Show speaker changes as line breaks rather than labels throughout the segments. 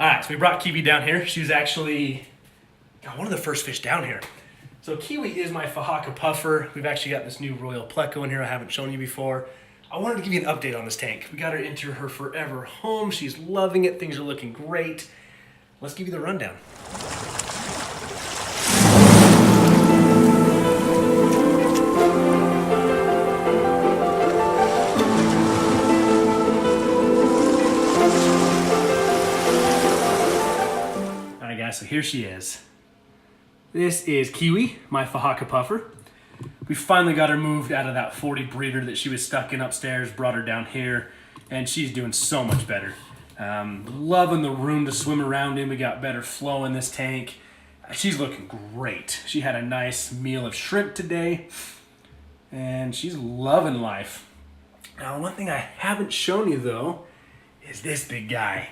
All right, so we brought Kiwi down here. She was actually one of the first fish down here. So Kiwi is my Fahaka Puffer. We've actually got this new Royal Pleco in here I haven't shown you before. I wanted to give you an update on this tank. We got her into her forever home. She's loving it. Things are looking great. Let's give you the rundown. All right, guys, so here she is. This is Kiwi, my Fahaka Puffer. We finally got her moved out of that 40 breeder that she was stuck in upstairs, brought her down here, and she's doing so much better. Loving the room to swim around in. We got better flow in this tank. She's looking great. She had a nice meal of shrimp today, and she's loving life. Now, one thing I haven't shown you, though, is this big guy.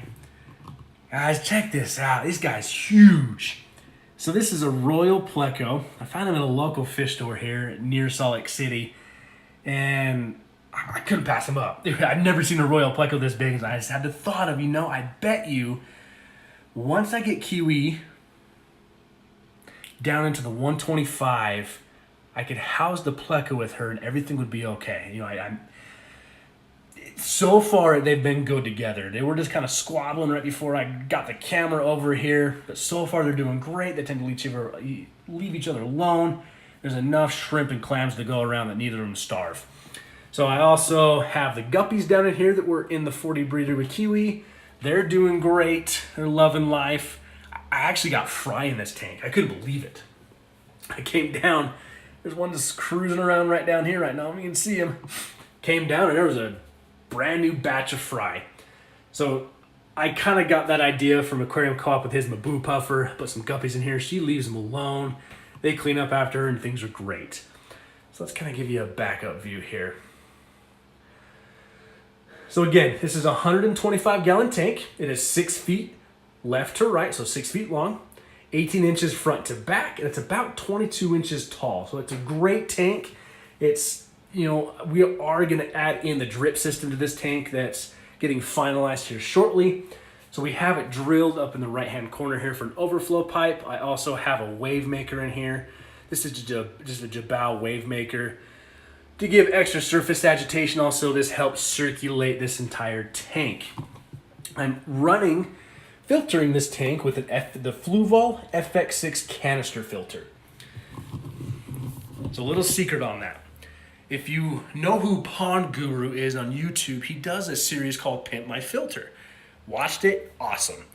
Guys, check this out. This guy's huge. So this is a Royal Pleco. I found him in a local fish store here near Salt Lake City, and I couldn't pass him up. Dude, I've never seen a Royal Pleco this big, and I just had the thought of, I bet you once I get Kiwi down into the 125, I could house the Pleco with her and everything would be okay. So far, they've been good together. They were just kind of squabbling right before I got the camera over here. But so far, they're doing great. They tend to leave each other alone. There's enough shrimp and clams to go around that neither of them starve. So I also have the guppies down in here that were in the 40 breeder with Kiwi. They're doing great. They're loving life. I actually got fry in this tank. I couldn't believe it. I came down. There's one just cruising around right down here right now. You can see him. Came down and there was a brand new batch of fry. So I kind of got that idea from Aquarium Co-op with his Mabu Puffer. Put some guppies in here. She leaves them alone. They clean up after her and things are great. So let's kind of give you a backup view here. So again, this is a 125 gallon tank. It is 6 feet left to right, so 6 feet long, 18 inches front to back, and it's about 22 inches tall. So it's a great tank. It's, we are going to add in the drip system to this tank that's getting finalized here shortly. So we have it drilled up in the right-hand corner here for an overflow pipe. I also have a wave maker in here. This is just a Jabal wave maker. To give extra surface agitation, also this helps circulate this entire tank. I'm filtering this tank with the Fluval FX6 canister filter. So a little secret on that. If you know who Pond Guru is on YouTube, he does a series called Pimp My Filter. Watched it? Awesome.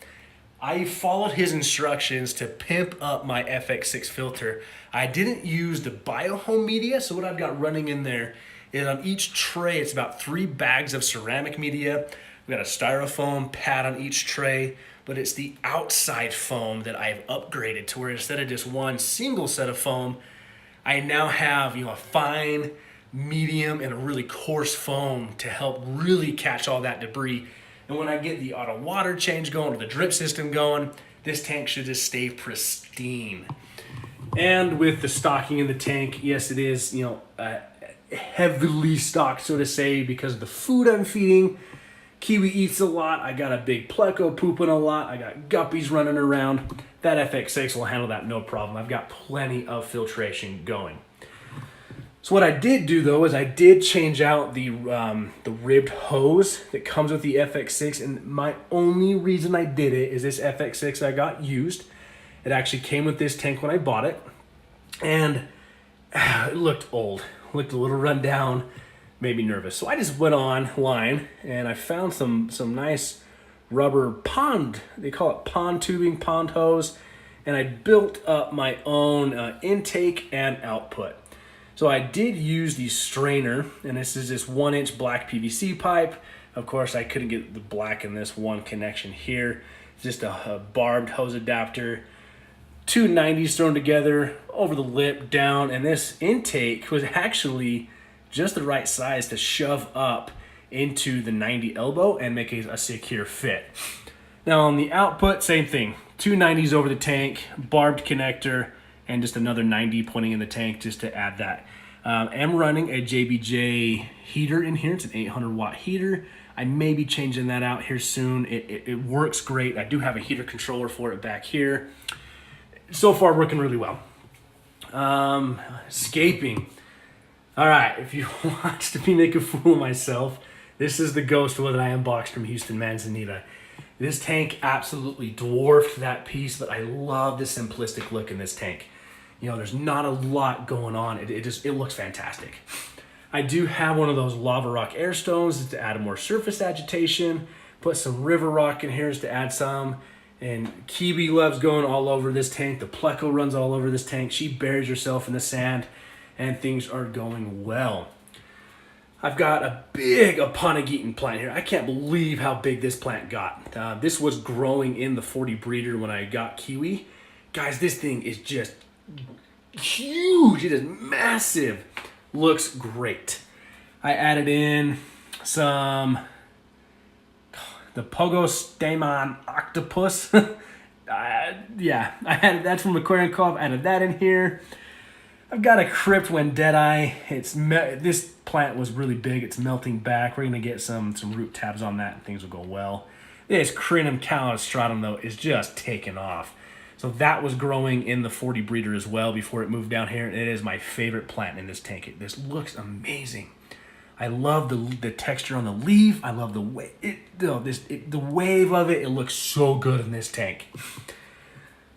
I followed his instructions to pimp up my FX6 filter. I didn't use the biohome media, so what I've got running in there is on each tray, it's about 3 bags of ceramic media. We've got a styrofoam pad on each tray, but it's the outside foam that I've upgraded to where instead of just one single set of foam, I now have a fine, medium, and a really coarse foam to help really catch all that debris. And when I get the auto water change going or the drip system going, this tank should just stay pristine. And with the stocking in the tank, yes, it is, heavily stocked, so to say, because of the food I'm feeding. Kiwi eats a lot. I got a big pleco pooping a lot. I got guppies running around. That FX6 will handle that no problem. I've got plenty of filtration going. So what I did do, though, is I did change out the ribbed hose that comes with the FX6, and my only reason I did it is this FX6 I got used. It actually came with this tank when I bought it, and it looked old, looked a little run down, made me nervous. So I just went online and I found some nice rubber pond, they call it pond tubing, pond hose, and I built up my own intake and output. So I did use the strainer, and this is this 1-inch black PVC pipe. Of course, I couldn't get the black in this one connection here. It's just a barbed hose adapter. 2 90s thrown together, over the lip, down, and this intake was actually just the right size to shove up into the 90 elbow and make a secure fit. Now on the output, same thing. 2 90s over the tank, barbed connector, and just another 90 pointing in the tank just to add that. I'm running a JBJ heater in here. It's an 800 watt heater. I may be changing that out here soon. It works great. I do have a heater controller for it back here. So far, working really well. Scaping. All right, if you watched me make a fool of myself, this is the ghost one that I unboxed from Houston Manzanita. This tank absolutely dwarfed that piece, but I love the simplistic look in this tank. You know, there's not a lot going on. It looks fantastic. I do have one of those lava rock air stones to add more surface agitation. Put some river rock in here to add some. And Kiwi loves going all over this tank. The pleco runs all over this tank. She buries herself in the sand, and things are going well. I've got a big Aponigeton plant here. I can't believe how big this plant got. This was growing in the 40 breeder when I got Kiwi. Guys, this thing is just huge. It is massive. Looks great. I added in some the Pogostemon octopus. Yeah, that's from Aquarium Co-op. Added that in here. I've got a crypt when Deadeye. This plant was really big. It's melting back. We're gonna get some root tabs on that, and things will go well. This Crinum calostratum though is just taking off. So that was growing in the 40 breeder as well before it moved down here. It is my favorite plant in this tank. This looks amazing. I love the texture on the leaf. I love the way the wave of it. It looks so good in this tank.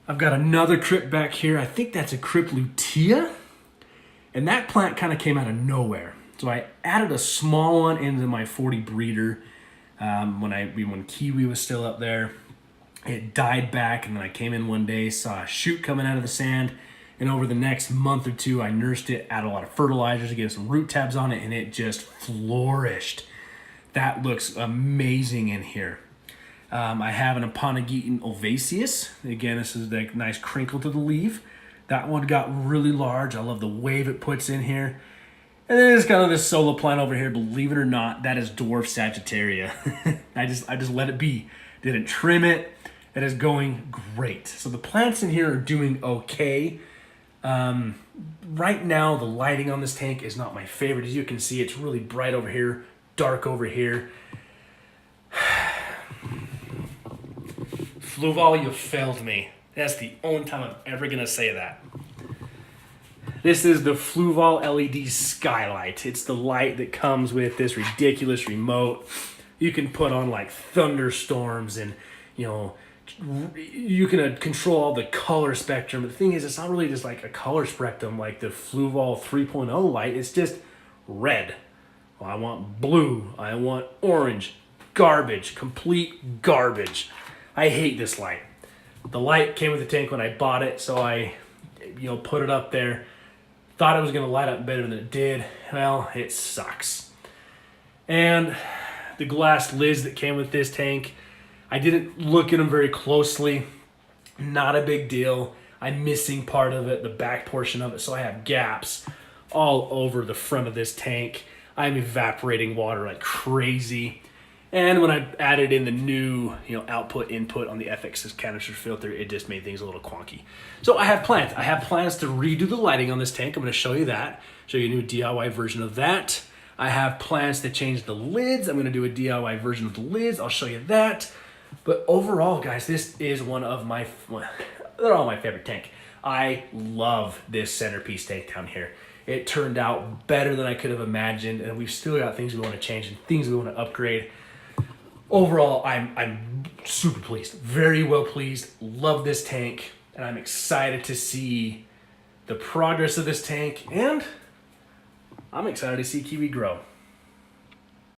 I've got another crypt back here. I think that's a crypt lutea. And that plant kind of came out of nowhere. So I added a small one into my 40 breeder when Kiwi was still up there. It died back, and then I came in one day, saw a shoot coming out of the sand, and over the next month or two, I nursed it, added a lot of fertilizers to get some root tabs on it, and it just flourished. That looks amazing in here. I have an Aponigeton ovaceus. Again, this is the nice crinkle to the leaf. That one got really large. I love the wave it puts in here. And then there's kind of this solo plant over here. Believe it or not, that is dwarf Sagittaria. I just let it be. Didn't trim it. It is going great. So the plants in here are doing okay. Right now, the lighting on this tank is not my favorite. As you can see, it's really bright over here, dark over here. Fluval, you failed me. That's the only time I'm ever going to say that. This is the Fluval LED Skylight. It's the light that comes with this ridiculous remote. You can put on like thunderstorms and, you can control all the color spectrum. But the thing is, it's not really just like a color spectrum like the Fluval 3.0 light. It's just red. Well, I want blue. I want orange. Garbage. Complete garbage. I hate this light. The light came with the tank when I bought it, so I put it up there. Thought it was going to light up better than it did. Well, it sucks. And the glass lids that came with this tank, I didn't look at them very closely. Not a big deal. I'm missing part of it, the back portion of it, so I have gaps all over the front of this tank. I'm evaporating water like crazy. And when I added in the new, output input on the FX canister filter, it just made things a little quonky. So I have plans. I have plans to redo the lighting on this tank. I'm going to show you that. Show you a new DIY version of that. I have plans to change the lids. I'm going to do a DIY version of the lids. I'll show you that. But overall, guys, this is they're all my favorite tank. I love this centerpiece tank down here. It turned out better than I could have imagined, and we've still got things we want to change and things we want to upgrade. Overall, I'm super pleased, very well pleased. Love this tank, and I'm excited to see the progress of this tank, and I'm excited to see Kiwi grow.